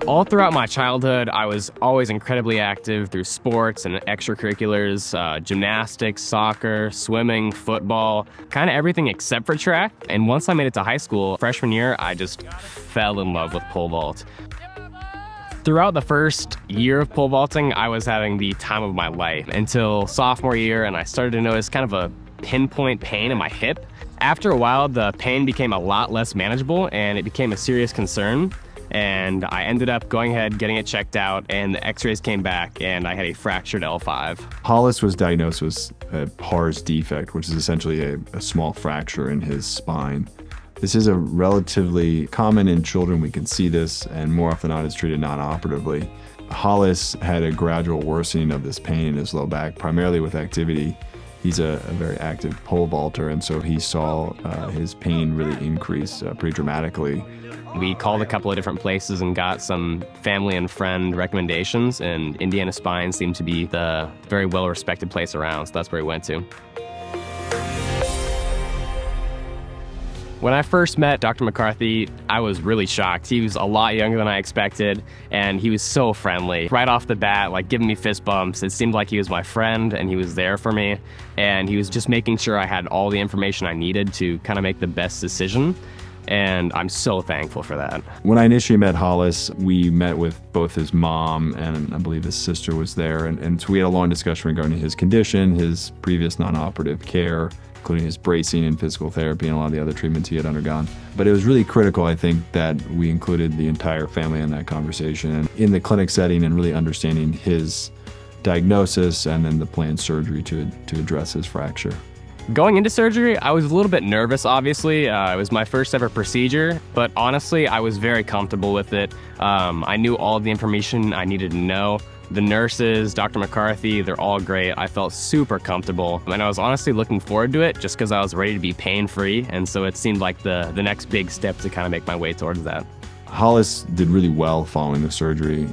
All throughout my childhood, I was always incredibly active through sports and extracurriculars, gymnastics, soccer, swimming, football, kind of everything except for track. And once I made it to high school, freshman year, I just fell in love with pole vault. Throughout the first year of pole vaulting, I was having the time of my life until sophomore year, and I started to notice kind of a pinpoint pain in my hip. After a while, the pain became a lot less manageable, and it became a serious concern. And I ended up going ahead, getting it checked out, and the X-rays came back, and I had a fractured L5. Hollis was diagnosed with a Pars Defect, which is essentially a small fracture in his spine. This is a relatively common in children. We can see this, and more often than not, it's treated non-operatively. Hollis had a gradual worsening of this pain in his low back, primarily with activity. He's a very active pole vaulter, and so he saw his pain really increase pretty dramatically. We called a couple of different places and got some family and friend recommendations, and Indiana Spine seemed to be the very well-respected place around, so that's where we went to. When I first met Dr. McCarthy, I was really shocked. He was a lot younger than I expected, and he was so friendly. Right off the bat, like giving me fist bumps. It seemed like he was my friend, and he was there for me, and he was just making sure I had all the information I needed to kind of make the best decision. And I'm so thankful for that. When I initially met Hollis, we met with both his mom and I believe his sister was there. And so we had a long discussion regarding his condition, his previous non-operative care, including his bracing and physical therapy and a lot of the other treatments he had undergone. But it was really critical, I think, that we included the entire family in that conversation and in the clinic setting and really understanding his diagnosis and then the planned surgery to address his fracture. Going into surgery, I was a little bit nervous, obviously. It was my first ever procedure, but honestly, I was very comfortable with it. I knew all of the information I needed to know. The nurses, Dr. McCarthy, they're all great. I felt super comfortable, and I was honestly looking forward to it just because I was ready to be pain-free, and so it seemed like the next big step to kind of make my way towards that. Hollis did really well following the surgery.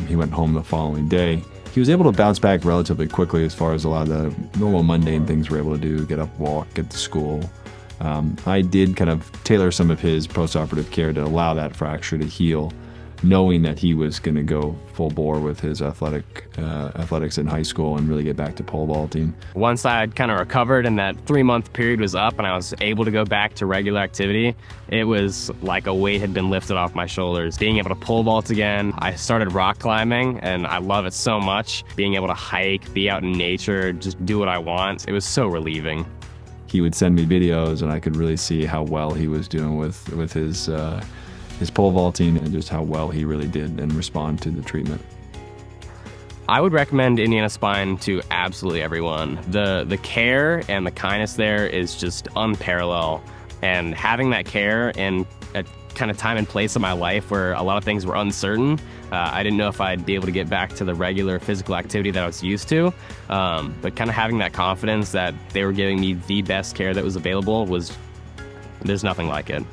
He went home the following day. He was able to bounce back relatively quickly as far as a lot of the normal mundane things we're able to do, get up, walk, get to school. I did kind of tailor some of his postoperative care to allow that fracture to heal, knowing that he was going to go full bore with his athletics in high school and really get back to pole vaulting. Once I had kind of recovered and that 3-month period was up and I was able to go back to regular activity, it was like a weight had been lifted off my shoulders. Being able to pole vault again, I started rock climbing and I love it so much. Being able to hike, be out in nature, just do what I want, it was so relieving. He would send me videos and I could really see how well he was doing with his pole vaulting and just how well he really did and respond to the treatment. I would recommend Indiana Spine to absolutely everyone. The care and the kindness there is just unparalleled. And having that care in a kind of time and place in my life where a lot of things were uncertain, I didn't know if I'd be able to get back to the regular physical activity that I was used to. But kind of having that confidence that they were giving me the best care that was available there's nothing like it.